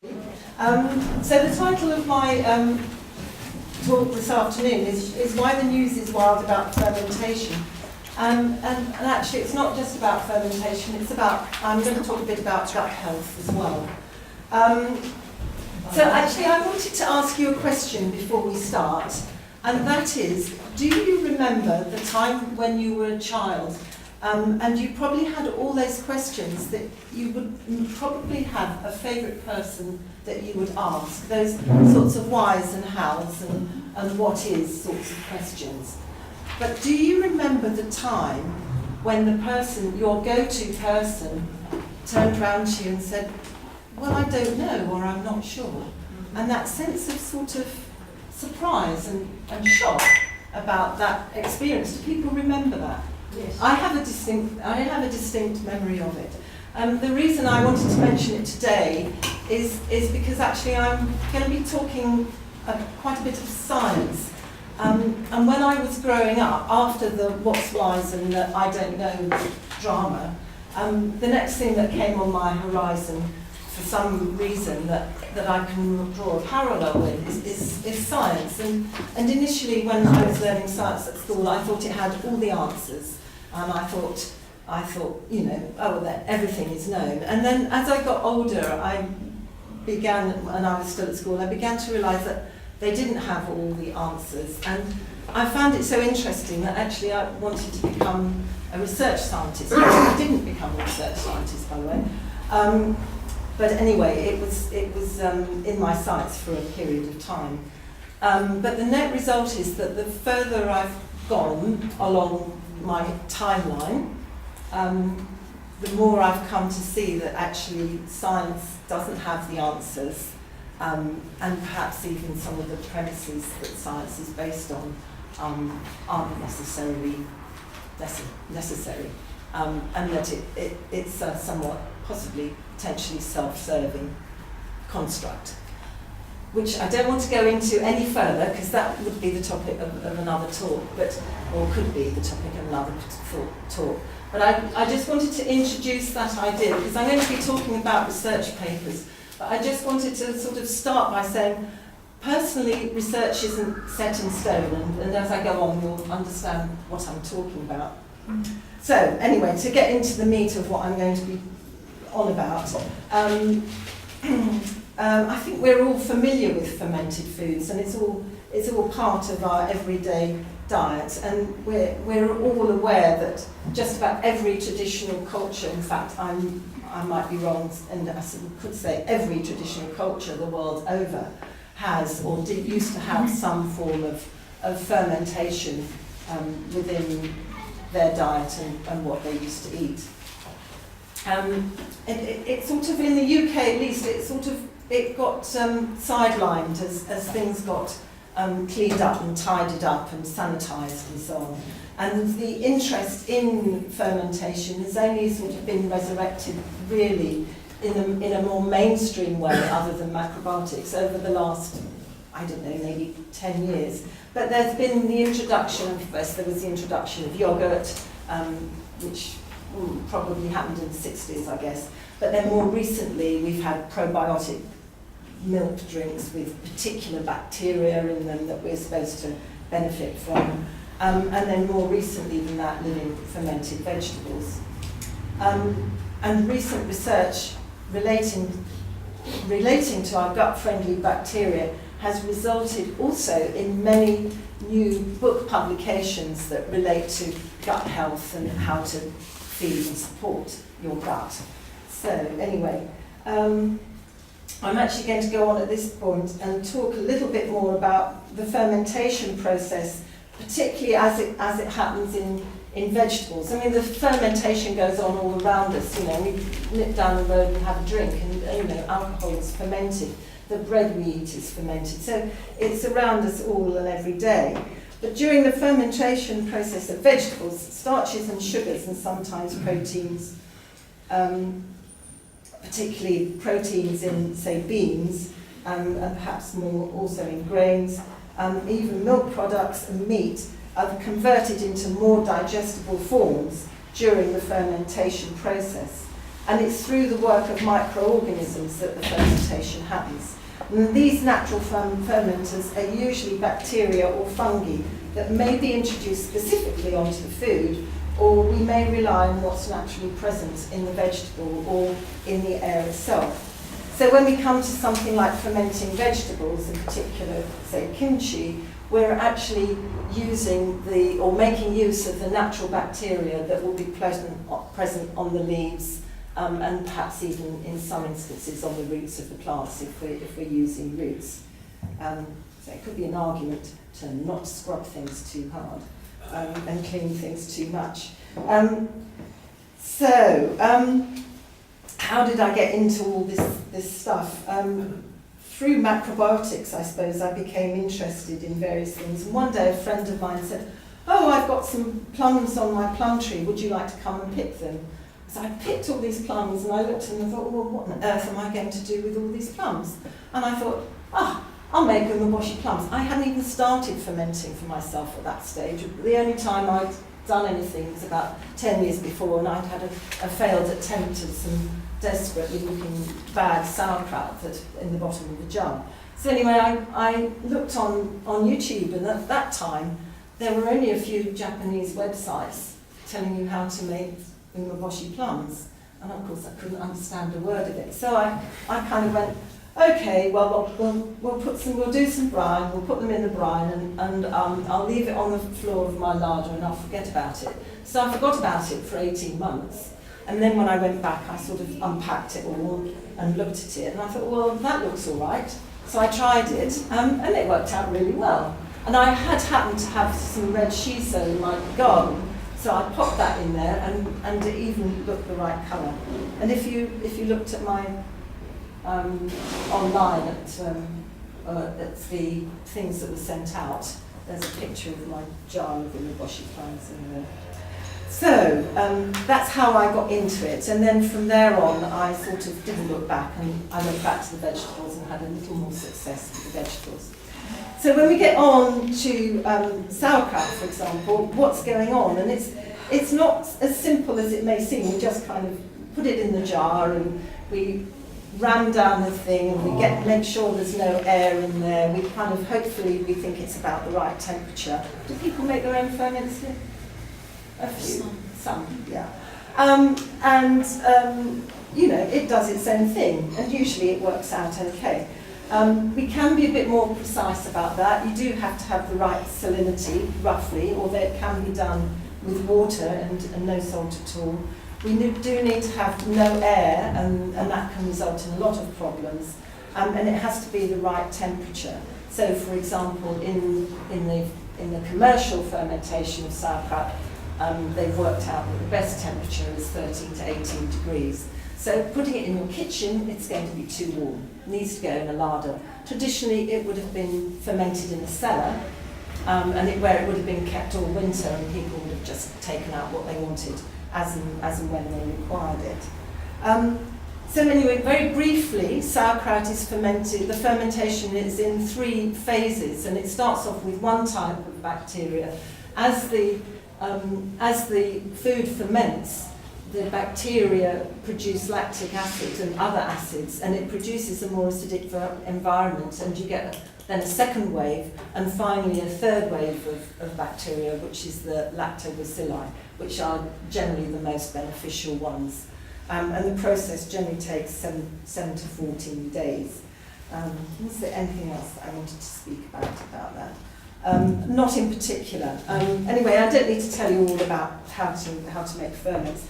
So the title of my talk this afternoon is Why the News is Wild About Fermentation. And actually it's not just about fermentation, I'm going to talk a bit about gut health as well. So actually I wanted to ask you a question before we start, and that is, do you remember the time when you were a child and you probably had all those questions that you would probably have a favourite person that you would ask, those sorts of whys and hows and what is sorts of questions. But do you remember the time when the person, your go-to person, turned around to you and said, well, I don't know, or I'm not sure? And that sense of sort of surprise and shock about that experience, do people remember that? Yes. I have a distinct memory of it. The reason I wanted to mention it today is because actually I'm going to be talking quite a bit of science. And when I was growing up, after the what's whys and the I don't know drama, the next thing that came on my horizon, for some reason that I can draw a parallel with, is science. And initially, when I was learning science at school, I thought it had all the answers. And I thought, you know, oh, that everything is known. And then as I got older, I began, and I was still at school, I began to realise that they didn't have all the answers. And I found it so interesting that actually I wanted to become a research scientist. I didn't become a research scientist, by the way. But anyway, it was in my sights for a period of time. But the net result is that the further I've gone along my timeline, the more I've come to see that actually science doesn't have the answers, and perhaps even some of the premises that science is based on aren't necessarily necessary, and that it's a somewhat possibly potentially self-serving construct, which I don't want to go into any further because that would be the topic of another talk, or could be the topic of another talk. But I just wanted to introduce that idea because I'm going to be talking about research papers, but I just wanted to sort of start by saying, personally, research isn't set in stone, and as I go on, you'll understand what I'm talking about. So, anyway, to get into the meat of what I'm going to be on about, I think we're all familiar with fermented foods, and it's all part of our everyday diet, and we're all aware that just about every traditional culture, in fact, I might be wrong, and I could say every traditional culture the world over has or used to have some form of fermentation within their diet and what they used to eat. It sort of, in the UK at least, it got sidelined as things got cleaned up and tidied up and sanitised and so on. And the interest in fermentation has only sort of been resurrected really in a more mainstream way other than macrobiotics over the last, I don't know, maybe 10 years. But there's been the introduction, first there was the introduction of yoghurt, which probably happened in the 60s, I guess. But then more recently, we've had probiotic milk drinks with particular bacteria in them that we're supposed to benefit from. And then more recently than that, living fermented vegetables. And recent research relating to our gut-friendly bacteria has resulted also in many new book publications that relate to gut health and how to feed and support your gut. So anyway, I'm actually going to go on at this point and talk a little bit more about the fermentation process, particularly as it happens in vegetables. I mean, the fermentation goes on all around us. You know, we nip down the road and have a drink, and you know, alcohol is fermented. The bread we eat is fermented. So it's around us all and every day. But during the fermentation process of vegetables, starches and sugars and sometimes proteins, particularly proteins in, say, beans, and perhaps more also in grains, even milk products and meat are converted into more digestible forms during the fermentation process. And it's through the work of microorganisms that the fermentation happens. And these natural fermenters are usually bacteria or fungi that may be introduced specifically onto the food, or we may rely on what's naturally present in the vegetable or in the air itself. So when we come to something like fermenting vegetables, in particular, say kimchi, we're actually using or making use of the natural bacteria that will be present on the leaves, and perhaps even in some instances on the roots of the plants if we're using roots. So it could be an argument to not scrub things too hard and clean things too much. How did I get into all this stuff? Through macrobiotics, I suppose, I became interested in various things. And one day a friend of mine said, "Oh, I've got some plums on my plum tree, would you like to come and pick them?" So I picked all these plums and I looked and I thought, well, what on earth am I going to do with all these plums? And I thought, I'll make umaboshi plums. I hadn't even started fermenting for myself at that stage. The only time I'd done anything was about 10 years before, and I'd had a failed attempt at some desperately looking bad sauerkraut in the bottom of the jar. So anyway, I looked on YouTube, and at that time there were only a few Japanese websites telling you how to make umaboshi plums, and of course I couldn't understand a word of it. So I kind of went, okay, well we'll do some brine, we'll put them in the brine, and I'll leave it on the floor of my larder and I'll forget about it. So I forgot about it for 18 months, and then when I went back I sort of unpacked it all and looked at it, and I thought, well, that looks all right. So I tried it, and it worked out really well. And I had happened to have some red shiso in my garden, so I popped that in there, and it even looked the right colour. And if you looked at my online at the things that were sent out, there's a picture of my jar of umaboshi plants in there. So that's how I got into it, and then from there on I sort of didn't look back, and I went back to the vegetables and had a little more success with the vegetables. So when we get on to sauerkraut, for example, what's going on? And it's not as simple as it may seem. We just kind of put it in the jar and we ram down the thing, and we make sure there's no air in there. We kind of, hopefully, we think it's about the right temperature. Do people make their own ferments here? A few. Some, yeah. It does its own thing, and usually it works out okay. We can be a bit more precise about that. You do have to have the right salinity, roughly, or it can be done with water and no salt at all. We do need to have no air, and that can result in a lot of problems. And it has to be the right temperature. So, for example, in the commercial fermentation of sauerkraut, they've worked out that the best temperature is 13 to 18 degrees. So putting it in your kitchen, it's going to be too warm. It needs to go in a larder. Traditionally, it would have been fermented in a cellar, where it would have been kept all winter, and people would have just taken out what they wanted as and when they required it. So anyway, very briefly, sauerkraut is fermented. The fermentation is in 3 phases, and it starts off with one type of bacteria. As the food ferments, the bacteria produce lactic acid and other acids, and it produces a more acidic environment, and you get then a second wave, and finally a third wave of bacteria, which is the lactobacilli, which are generally the most beneficial ones. And the process generally takes 7 to 14 days. Is there anything else that I wanted to speak about that? Not in particular. Anyway, I don't need to tell you all about how to make ferments.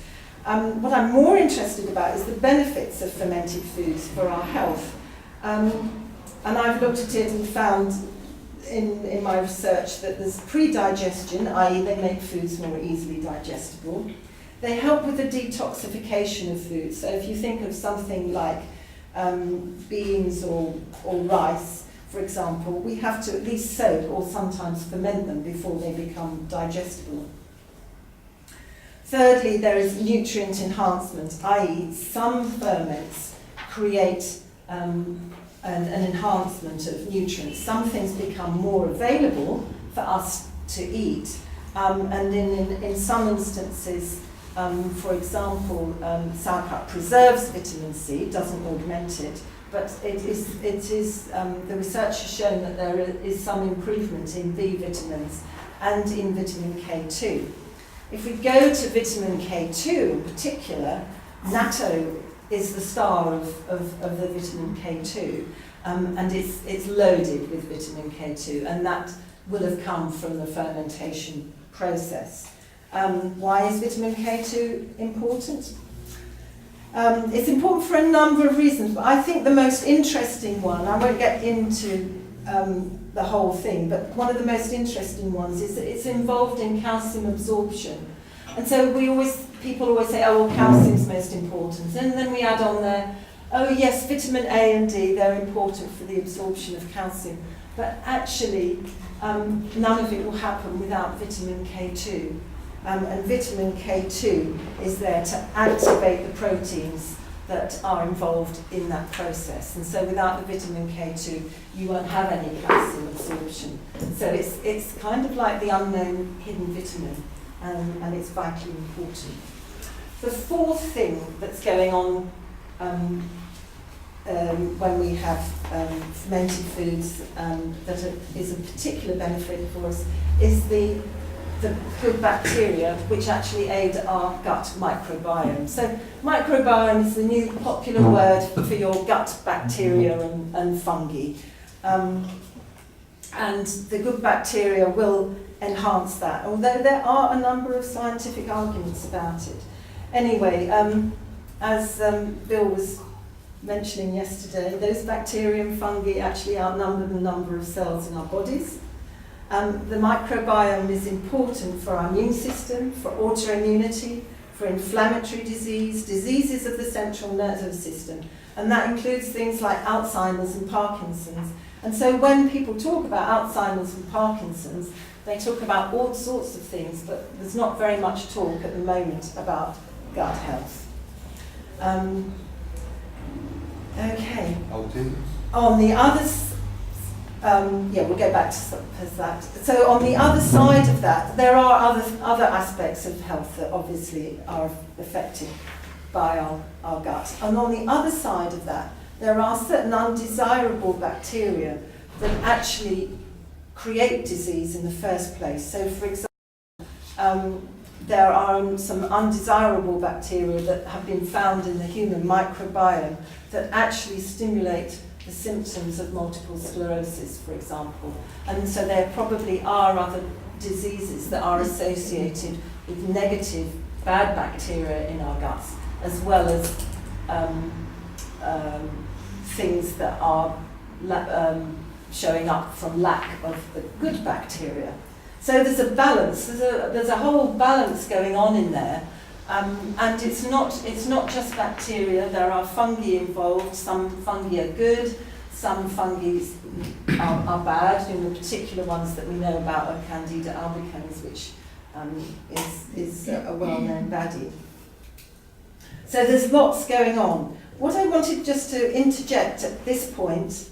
What I'm more interested about is the benefits of fermented foods for our health. And I've looked at it and found in my research that there's pre-digestion, i.e. they make foods more easily digestible. They help with the detoxification of food. So if you think of something like beans or rice, for example, we have to at least soak or sometimes ferment them before they become digestible. Thirdly, there is nutrient enhancement, i.e. some ferments create an enhancement of nutrients. Some things become more available for us to eat, and in some instances For example, sauerkraut preserves vitamin C, doesn't augment it, but the research has shown that there is some improvement in B vitamins and in vitamin K2. If we go to vitamin K2 in particular, natto is the star of the vitamin K2, and it's loaded with vitamin K2, and that will have come from the fermentation process. Why is vitamin K2 important? It's important for a number of reasons, but I think the most interesting one, I won't get into the whole thing, but one of the most interesting ones is that it's involved in calcium absorption. And so people always say, oh, well, calcium's most important. And then we add on there, oh yes, vitamin A and D, they're important for the absorption of calcium. But actually, none of it will happen without vitamin K2. And vitamin K2 is there to activate the proteins that are involved in that process. And so without the vitamin K2, you won't have any calcium absorption. So it's kind of like the unknown hidden vitamin, and it's vitally important. The fourth thing that's going on when we have fermented foods that is a particular benefit for us is the good bacteria which actually aid our gut microbiome. So microbiome is the new popular word for your gut bacteria and fungi. And the good bacteria will enhance that, although there are a number of scientific arguments about it. Anyway, as Bill was mentioning yesterday, those bacteria and fungi actually outnumber the number of cells in our bodies. The microbiome is important for our immune system, for autoimmunity, for inflammatory diseases of the central nervous system, and that includes things like Alzheimer's and Parkinson's. And so when people talk about Alzheimer's and Parkinson's, they talk about all sorts of things, but there's not very much talk at the moment about gut health. Okay. On the other we'll go back to that. So on the other side of that, there are other aspects of health that obviously are affected by our gut. And on the other side of that, there are certain undesirable bacteria that actually create disease in the first place. So for example, there are some undesirable bacteria that have been found in the human microbiome that actually stimulate the symptoms of multiple sclerosis, for example. And so there probably are other diseases that are associated with negative, bad bacteria in our guts, as well as things that are showing up from lack of the good bacteria. So there's a balance, there's a whole balance going on in there. And it's not just bacteria, there are fungi involved. Some fungi are good, some fungi are bad. The particular ones that we know about are Candida albicans, which is a well-known baddie. So there's lots going on. What I wanted just to interject at this point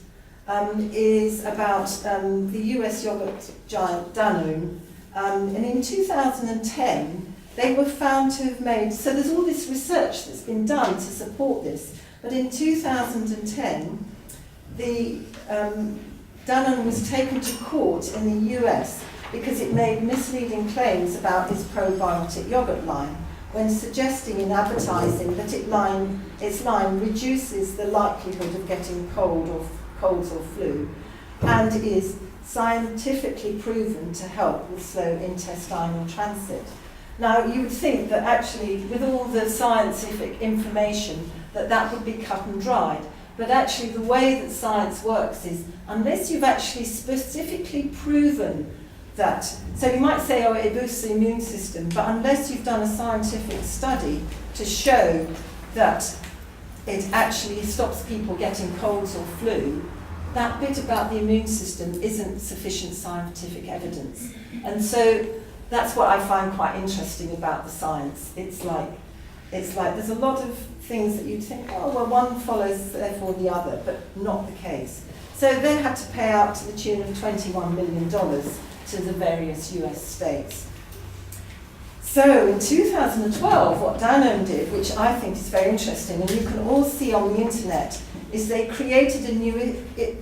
is about the US yogurt giant Danone. And in 2010, they were found to have made, so there's all this research that's been done to support this, but in 2010, the Danone was taken to court in the US because it made misleading claims about its probiotic yogurt line when suggesting in advertising that its line reduces the likelihood of getting colds or flu and is scientifically proven to help with slow intestinal transit. Now, you would think that actually, with all the scientific information, that would be cut and dried. But actually, the way that science works is, unless you've actually specifically proven that, so you might say, oh, it boosts the immune system, but unless you've done a scientific study to show that it actually stops people getting colds or flu, that bit about the immune system isn't sufficient scientific evidence. And so that's what I find quite interesting about the science. It's like there's a lot of things that you'd think, oh, well, one follows therefore the other, but not the case. So they had to pay out to the tune of $21 million to the various US states. So in 2012, what Danone did, which I think is very interesting, and you can all see on the internet, is they created a new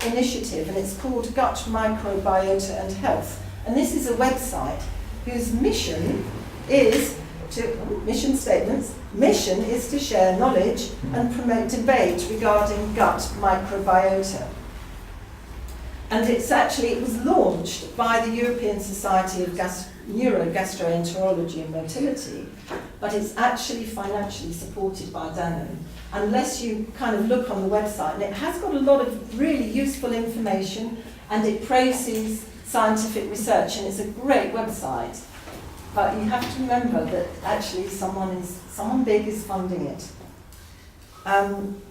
initiative, and it's called Gut Microbiota and Health. And this is a website whose mission is mission statements. Mission is to share knowledge and promote debate regarding gut microbiota. And it was launched by the European Society of Neurogastroenterology and Motility, but it's actually financially supported by Danone. Unless you kind of look on the website, and it has got a lot of really useful information, and it praises scientific research, and it's a great website. But you have to remember that actually someone big is funding it. And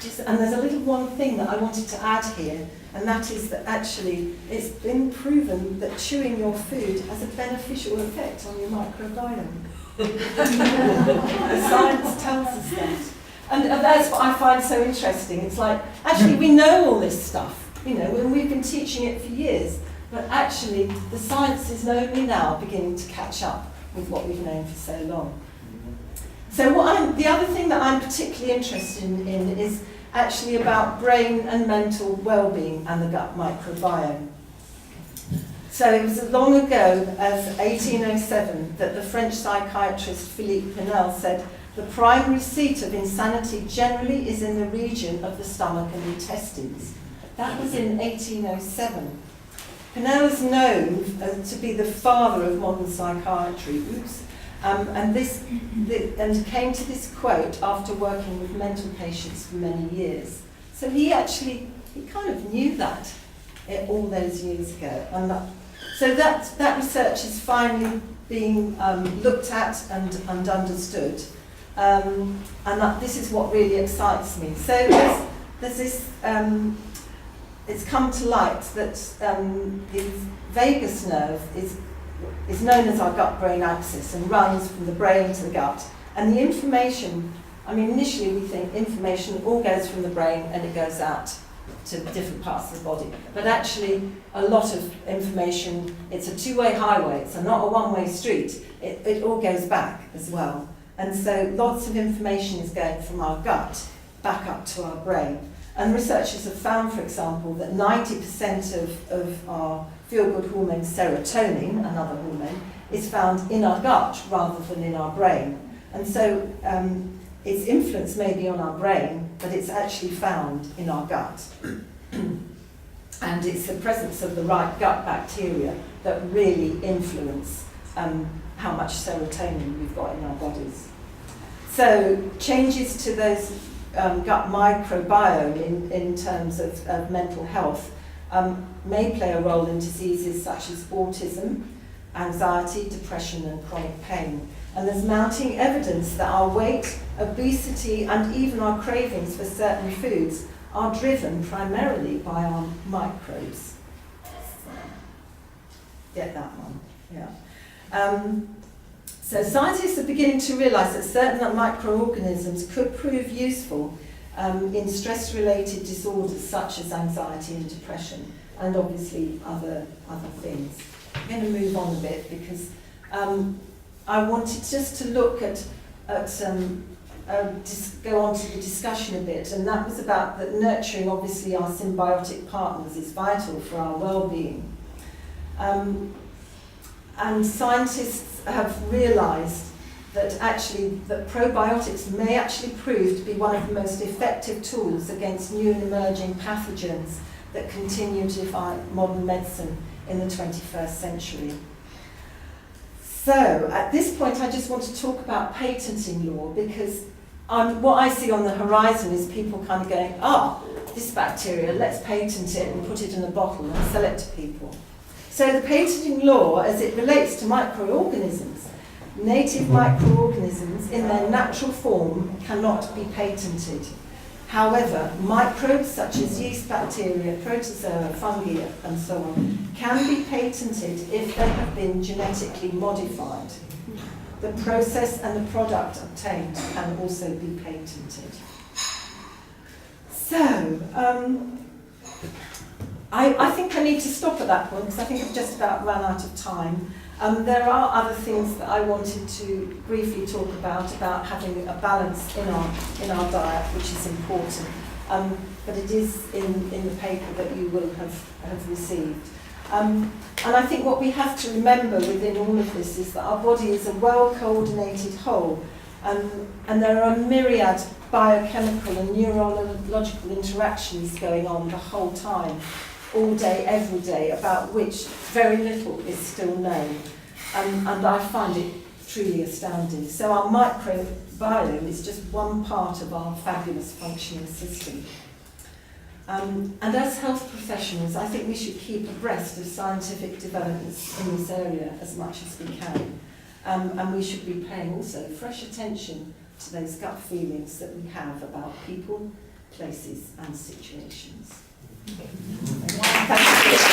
there's a little one thing that I wanted to add here, and that is that actually it's been proven that chewing your food has a beneficial effect on your microbiome. The science tells us that. And that's what I find so interesting. It's like, actually we know all this stuff, and we've been teaching it for years. But actually, the science is only now beginning to catch up with what we've known for so long. So the other thing that I'm particularly interested in is actually about brain and mental well-being and the gut microbiome. So it was as long ago as 1807 that the French psychiatrist Philippe Pinel said, "The primary seat of insanity generally is in the region of the stomach and intestines." That was in 1807. Pinel is known to be the father of modern psychiatry, and came to this quote after working with mental patients for many years. So he kind of knew that all those years ago. And so that research is finally being looked at and understood. And this is what really excites me. So there's this... it's come to light that the vagus nerve is known as our gut-brain axis and runs from the brain to the gut. And the information, initially we think information all goes from the brain and it goes out to different parts of the body. But actually, a lot of information, it's a two-way highway, it's not a one-way street. It all goes back as well. And so lots of information is going from our gut back up to our brain. And researchers have found, for example, that 90% of our feel-good hormone serotonin, another hormone, is found in our gut rather than in our brain. And so its influence may be on our brain, but it's actually found in our gut. And it's the presence of the right gut bacteria that really influence how much serotonin we've got in our bodies. So changes to those gut microbiome in terms of mental health may play a role in diseases such as autism, anxiety, depression and chronic pain. And there's mounting evidence that our weight, obesity and even our cravings for certain foods are driven primarily by our microbes. Get that one, yeah. So scientists are beginning to realise that certain microorganisms could prove useful in stress-related disorders such as anxiety and depression, and obviously other things. I'm going to move on a bit because I wanted just to look at go on to the discussion a bit, and that was about that nurturing obviously our symbiotic partners is vital for our well-being. And scientists have realised that probiotics may actually prove to be one of the most effective tools against new and emerging pathogens that continue to define modern medicine in the 21st century. So at this point I just want to talk about patenting law, because what I see on the horizon is people kind of going, this bacteria, let's patent it and put it in a bottle and sell it to people. So the patenting law, as it relates to microorganisms, native microorganisms in their natural form cannot be patented. However, microbes such as yeast, bacteria, protozoa, fungi and so on can be patented if they have been genetically modified. The process and the product obtained can also be patented. So, I think I need to stop at that point because I think I've just about run out of time. There are other things that I wanted to briefly talk about having a balance in our diet, which is important. But it is in the paper that you will have received. And I think what we have to remember within all of this is that our body is a well-coordinated whole, and there are a myriad biochemical and neurological interactions going on the whole time, all day, every day, about which very little is still known. And I find it truly astounding. So our microbiome is just one part of our fabulous functioning system. And as health professionals, I think we should keep abreast of scientific developments in this area as much as we can. And we should be paying also fresh attention to those gut feelings that we have about people, places and situations. Thank you.